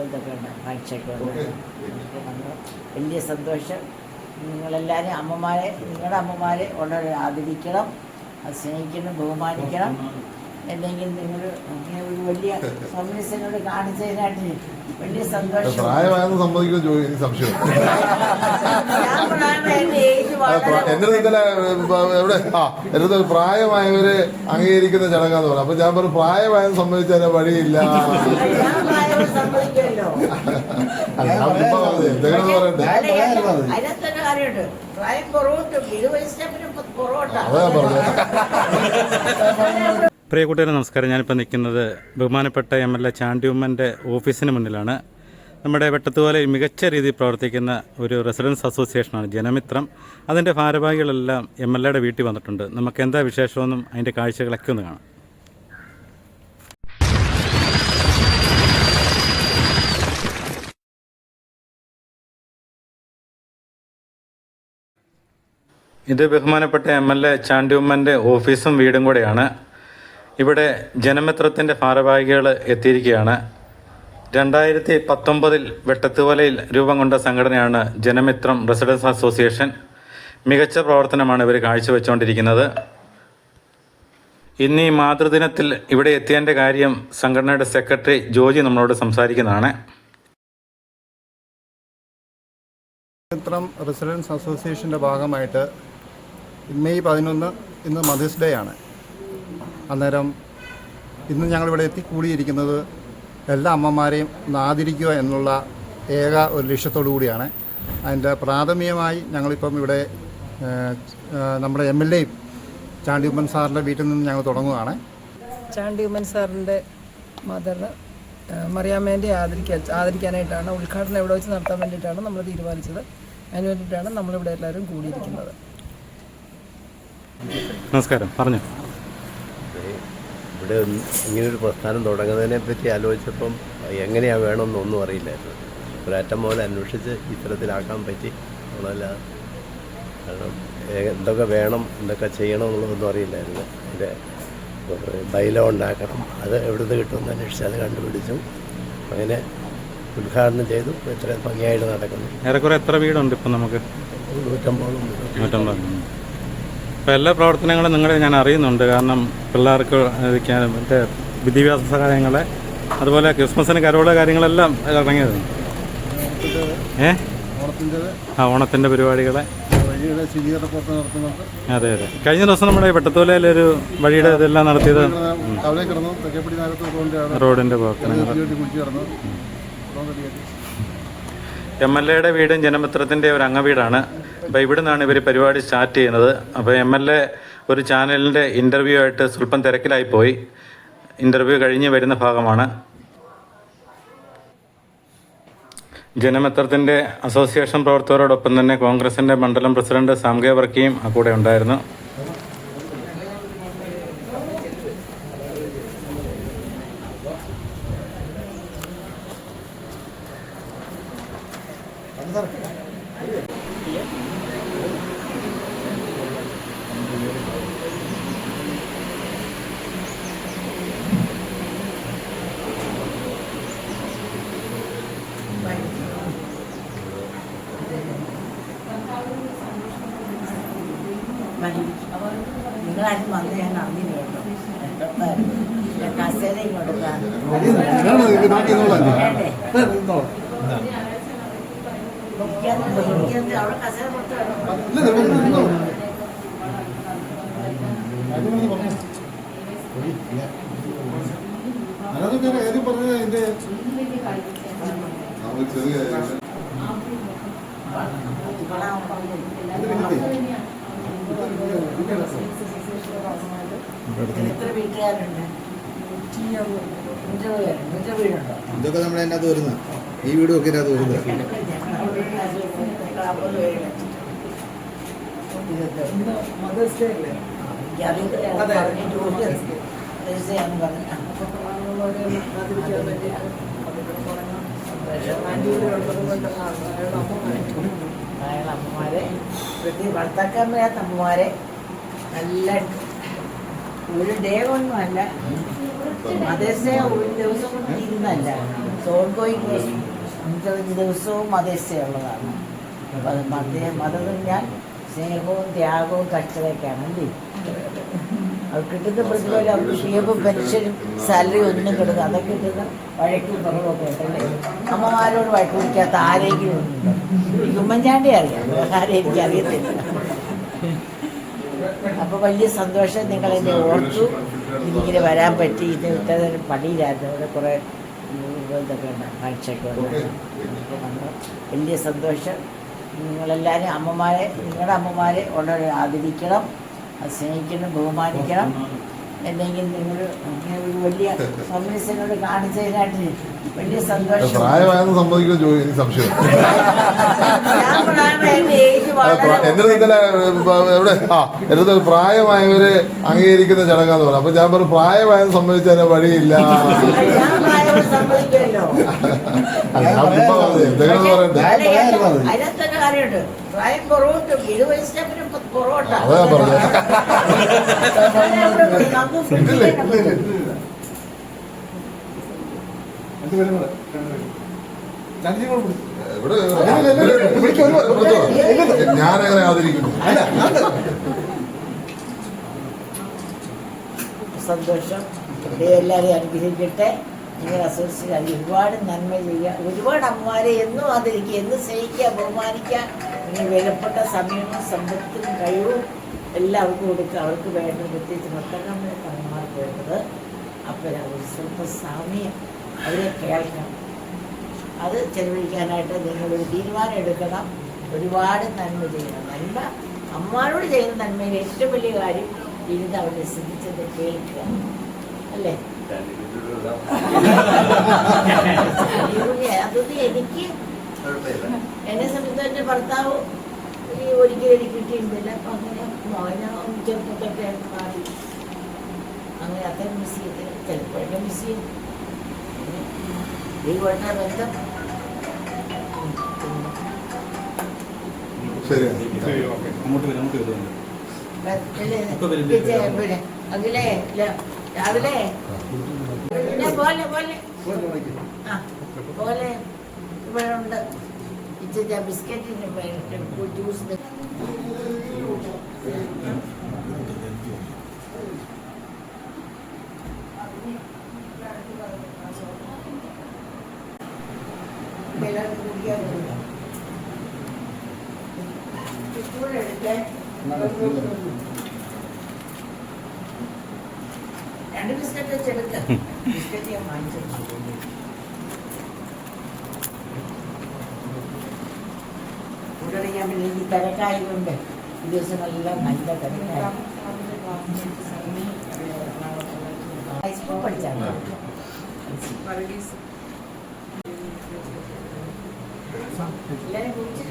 ഇതൊക്കെ ഉണ്ട്, കാഴ്ചയൊക്കെ ഉണ്ട്. വലിയ സന്തോഷം. നിങ്ങളെല്ലാവരും അമ്മമാരെ, നിങ്ങളുടെ അമ്മമാരെ വളരെ ആദരിക്കണം, അത് സ്നേഹിക്കണം, ബഹുമാനിക്കണം. എന്തെങ്കിലും നിങ്ങൾ ഇങ്ങനെ ഒരു വലിയ കമ്മ്യൂണിസ്റ്റിനോട് കാണിച്ചതിനായിട്ട് വലിയ സന്തോഷം. പ്രായമായെന്ന് സമ്മതിക്കുന്ന സംശയം എന്റെ പ്രായമായവരെ അംഗീകരിക്കുന്ന ചടങ്ങാന്ന് പറഞ്ഞു. അപ്പൊ ഞാൻ പറഞ്ഞു പ്രായമായെന്ന് സമ്മതിച്ചാൽ വഴിയില്ല. എന്തെങ്കിലും പറയണ്ടേ? അതിനകത്തൊരു കാര്യമുണ്ട്, പ്രായം പുറകോട്ടും 20 വയസ്സിന് പുറകോട്ടാണ്. അതാ പറഞ്ഞത്. പ്രിയ കൂട്ടുകാരെ നമസ്കാരം. ഞാനിപ്പോൾ നിൽക്കുന്നത് ബഹുമാനപ്പെട്ട MLA ചാണ്ടി ഉമ്മൻ്റെ ഓഫീസിന് മുന്നിലാണ്. നമ്മുടെ വെട്ടത്തുപോലെ മികച്ച രീതിയിൽ പ്രവർത്തിക്കുന്ന ഒരു റെസിഡൻസ് അസോസിയേഷനാണ് ജനമിത്രം. അതിൻ്റെ ഭാരവാഹികളെല്ലാം MLAയുടെ വീട്ടിൽ വന്നിട്ടുണ്ട്. നമുക്ക് എന്താ വിശേഷമെന്നും അതിൻ്റെ കാഴ്ചകളൊക്കെ ഒന്ന് കാണാം. ഇത് ബഹുമാനപ്പെട്ട MLA ചാണ്ടി ഉമ്മൻ്റെ ഓഫീസും വീടും കൂടെയാണ്. ഇവിടെ ജനമിത്രത്തിൻ്റെ ഭാരവാഹികൾ എത്തിയിരിക്കുകയാണ്. 2019 വെട്ടത്തുവലയിൽ രൂപം കൊണ്ട സംഘടനയാണ് ജനമിത്രം റെസിഡൻസ് അസോസിയേഷൻ. മികച്ച പ്രവർത്തനമാണ് ഇവർ കാഴ്ചവെച്ചുകൊണ്ടിരിക്കുന്നത്. ഇന്ന് ഈ മാതൃദിനത്തിൽ ഇവിടെ എത്തിയതിൻ്റെ കാര്യം സംഘടനയുടെ സെക്രട്ടറി ജോജി നമ്മളോട് സംസാരിക്കുന്നതാണ്. ജനമിത്രം റെസിഡൻസ് അസോസിയേഷൻ്റെ ഭാഗമായിട്ട് മെയ് 11 ഇന്ന് മദേഴ്സ് ഡേ ആണ്. അന്നേരം ഇന്ന് ഞങ്ങളിവിടെ കൂടിയിരിക്കുന്നത് എല്ലാ അമ്മമാരെയും ആദരിക്കുക എന്നുള്ള ഏക ഒരു ലക്ഷ്യത്തോടു കൂടിയാണ്. അതിൻ്റെ പ്രാഥമികമായി ഞങ്ങളിപ്പം ഇവിടെ നമ്മുടെ MLA ചാണ്ടി ഉമ്മൻ സാറിൻ്റെ വീട്ടിൽ നിന്ന് ഞങ്ങൾ തുടങ്ങുകയാണ്. ചാണ്ടി ഉമ്മൻ സാറിൻ്റെ മദറിന് മറിയാമ്മേൻ്റെ ആദരിക്കാനായിട്ടാണ് ഉദ്ഘാടനം ഇവിടെ വെച്ച് നടത്താൻ വേണ്ടിയിട്ടാണ് നമ്മൾ തീരുമാനിച്ചത്. അതിന് വേണ്ടിയിട്ടാണ് നമ്മളിവിടെ എല്ലാവരും കൂടിയിരിക്കുന്നത്. നമസ്കാരം, പറഞ്ഞു. ഇവിടെ ഇങ്ങനൊരു പ്രസ്ഥാനം തുടങ്ങുന്നതിനെ പറ്റി ആലോചിച്ചപ്പം എങ്ങനെയാണ് വേണമെന്നൊന്നും അറിയില്ലായിരുന്നു. ഒരറ്റം പോലെ അന്വേഷിച്ച് ഇത്തരത്തിലാക്കാൻ പറ്റി നമ്മളല്ല. കാരണം എന്തൊക്കെ വേണം, എന്തൊക്കെ ചെയ്യണം എന്നുള്ളതൊന്നും അറിയില്ലായിരുന്നു. ഇതിൻ്റെ ബൈലോ ഉണ്ടാക്കണം, അത് എവിടുന്ന് കിട്ടുമെന്ന് അന്വേഷിച്ച് അത് കണ്ടുപിടിച്ചു. അങ്ങനെ ഉദ്ഘാടനം ചെയ്തു. ഇത്രയും ഭംഗിയായിട്ട് നടക്കുന്നു. ഏറെക്കുറെ എത്ര വീടുണ്ട് ഇപ്പം നമുക്ക്? 150. അപ്പോൾ എല്ലാ പ്രവർത്തനങ്ങളും ഞാൻ അറിയുന്നുണ്ട്. കാരണം പിള്ളേർക്ക് മറ്റേ വിദ്യാഭ്യാസ സഹായങ്ങളെ, അതുപോലെ ക്രിസ്മസിന് കരോള കാര്യങ്ങളെല്ലാം ഇറങ്ങിയത്. ഓണത്തിൻ്റെ പരിപാടികളെ. അതെ. കഴിഞ്ഞ ദിവസം നമ്മുടെ വെട്ടത്തോലയിലൊരു വഴിയുടെ ഇതെല്ലാം നടത്തിയത് റോഡിൻ്റെ പ്രവർത്തനങ്ങൾ. MLAയുടെ വീടും ജനമിത്രത്തിൻ്റെ ഒരു അംഗവീടാണ്. അപ്പോൾ ഇവിടെ നിന്നാണ് ഇവർ പരിപാടി സ്റ്റാർട്ട് ചെയ്യുന്നത്. അപ്പോൾ MLA ഒരു ചാനലിൻ്റെ ഇൻ്റർവ്യൂ ആയിട്ട് സ്വല്പം തിരക്കിലായിപ്പോയി. ഇൻ്റർവ്യൂ കഴിഞ്ഞ് വരുന്ന ഭാഗമാണ്. ജനമിത്രത്തിൻ്റെ അസോസിയേഷൻ പ്രവർത്തകരോടൊപ്പം തന്നെ കോൺഗ്രസിൻ്റെ മണ്ഡലം പ്രസിഡന്റ് സാംഗെ വർക്കിയും കൂടെ ഉണ്ടായിരുന്നു. നിങ്ങളാരും വന്ന് ഞാൻ അറിഞ്ഞില്ല കേട്ടോ. കസേരയും കൊടുക്കാൻ അവിടെ കസേര കൊടുത്തു. എത്ര വീട്ടുകാരുണ്ട്? ഇതൊക്കെ നമ്മുടെ അതിനകത്ത് വരുന്ന ഈ വീടും ഒക്കെ അതിനകത്ത് വരുന്നത്. അമ്മമാരെ ഭർത്താക്കാൻ വരാത്ത അമ്മമാരെ നല്ല ഒരു ഡേ ഒന്നുമല്ല, മദേഴ്സ് ഡേ ഒരു ദിവസം കൊണ്ട് തീരുന്നതല്ല. ഓൺഗോയിങ് 35 ദിവസവും മദേഴ്സ് ഡേ ഉള്ളതാണ്. അപ്പോൾ അത് മതം ഞാൻ സ്നേഹവും ത്യാഗവും കഷ്ടതയൊക്കെയാണ് അല്ലേ. അത് കിട്ടുന്ന പ്രതിഫലം അവർക്ക് PF പെൻഷനും സാലറി ഒന്നും കിട്ടുന്നത് അതൊക്കെ കിട്ടുന്ന വഴക്കും കുറവൊക്കെ ഉണ്ടല്ലേ. അമ്മമാരോട് വഴക്ക് പിടിക്കാത്ത ആരെങ്കിലും ഒന്നുണ്ടോ? എനിക്ക് ഉമ്മൻചാണ്ടി അറിയാം, ആരെയും എനിക്ക് അറിയത്തില്ല. അപ്പോൾ വലിയ സന്തോഷം നിങ്ങളെന്നെ ഓർത്തു. എനിക്കിങ്ങനെ വരാൻ പറ്റി. ഇത് ഇത്തരം പണിയിലായിരുന്നു. അവിടെ കുറേ ഇതൊക്കെ ഉണ്ട്, കാഴ്ചയൊക്കെ ഉണ്ട്. വലിയ സന്തോഷം. നിങ്ങളെല്ലാവരും നിങ്ങളുടെ അമ്മമാരെ വളരെ ആദരിക്കണം, അത് സ്നേഹിക്കണം, ബഹുമാനിക്കണം. എന്തെങ്കിലും നിങ്ങൾ ഒരു വലിയ കമ്മ്യൂണിസ്റ്റിനോട് കാണിച്ചതിനായിട്ട് വലിയ സന്തോഷം. പ്രായമായെന്ന് സമ്മതിക്കുന്ന എനിക്ക് സംശയം. എന്റെ എവിടെ എന്റെ പ്രായമായവര് അംഗീകരിക്കുന്ന ചടങ്ങാന്ന് പറഞ്ഞു. അപ്പൊ ഞാൻ പറഞ്ഞു പ്രായമായെന്ന് സമ്മതിച്ചാൽ വഴിയില്ല. എന്തെങ്കിലും പറയട്ടെ. അതിനകത്തൊക്കെ കാര്യമുണ്ട്. പ്രായം പുറകോട്ട് 20 വയസ്സിനും പുറകോട്ടാ. അതാ പറഞ്ഞത്. ഞാനങ്ങനെ ആദരിക്കുന്നു. സന്തോഷം. എല്ലാവരെയും അനുഗ്രഹിക്കട്ടെ. നിങ്ങൾ അസോസിയേറ്റ് ഒരുപാട് നന്മ ചെയ്യുക. ഒരുപാട് അമ്മമാരെ എന്നും ആദരിക്കുക, എന്നും സ്നേഹിക്കുക, ബഹുമാനിക്കുക. നിങ്ങൾ വിലപ്പെട്ട സമയവും സമ്പത്തും കഴിവും എല്ലാവർക്കും കൊടുക്കുക. അവർക്ക് വേണ്ടത് പ്രത്യേകിച്ച് ഭർത്താക്കന്മാർക്ക് അമ്മമാർക്ക് വേണ്ടത്. അപ്പോൾ അവർ സ്വന്തം സമയം അവരെ കേൾക്കണം. അത് ചെലവഴിക്കാനായിട്ട് നിങ്ങളൊരു തീരുമാനം എടുക്കണം. ഒരുപാട് നന്മ ചെയ്യണം. നന്മ അമ്മമാരോട് ചെയ്യുന്ന നന്മയിൽ ഏറ്റവും വലിയ കാര്യം ഇരുന്ന് അവരെ ശ്രദ്ധിച്ചത് കേൾക്കുക അല്ലേ. അതൊന്നും എനിക്ക് എന്നെ സംബന്ധിച്ച് എൻ്റെ ഭർത്താവ് ഒരിക്കലും എനിക്ക് കിട്ടിയിരുന്നില്ല. അപ്പം അങ്ങനെ മോഹനം ചെറുപ്പത്തൊക്കെ മാറി അങ്ങനെ അത്ര മിസ് ചെയ്തില്ല. ചിലപ്പോഴൊക്കെ മിസ് ചെയ്യും. ഈ വേണ്ട ബന്ധം അതിലേ രാവിലെ പോലെ പോലെ ആ പോലെ ഇവിടെ ഉണ്ട്. ഇച്ചിരി ബിസ്ക്കറ്റിന് ജ്യൂസ് എടുക്കാൻ 2 ബിസ്ക്കറ്റ് വെച്ചെടുക്കാം. ബിസ്ക്കറ്റ് ഞാൻ വാങ്ങിച്ചു. ഇവിടെ ഞാൻ പിന്നെ ഈ തിരക്കായതുകൊണ്ട് ഈ ദിവസമെല്ലാം നല്ല തിരക്കായി. ഹൈസ്കൂൾ പഠിച്ചാൽ എല്ലാവരും കുറിച്ച്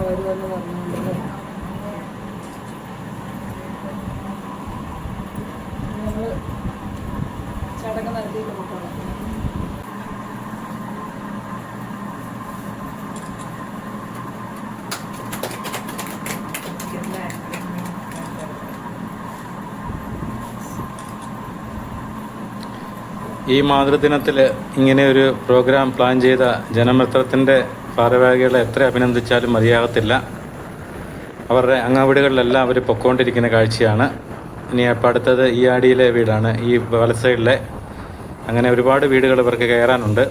വരുമെന്ന് പറഞ്ഞുകൊണ്ട് നമ്മൾ ചടങ്ങ് നടത്തിയിട്ട് പോകണം. ഈ മാതൃദിനത്തിൽ ഇങ്ങനെ ഒരു പ്രോഗ്രാം പ്ലാൻ ചെയ്ത ജനമിത്രത്തിൻ്റെ ഭാരവാഹികളെ എത്ര അഭിനന്ദിച്ചാലും മതിയാകത്തില്ല. അവരുടെ അങ്ങാവീടുകളിലെല്ലാം അവർ പൊക്കോണ്ടിരിക്കുന്ന കാഴ്ചയാണ്. ഇനി അപ്പം അടുത്തത് ഈ ആടിയിലെ വീടാണ്, ഈ വലസൈഡിലെ. അങ്ങനെ ഒരുപാട് വീടുകൾ ഇവർക്ക് കയറാനുണ്ട്.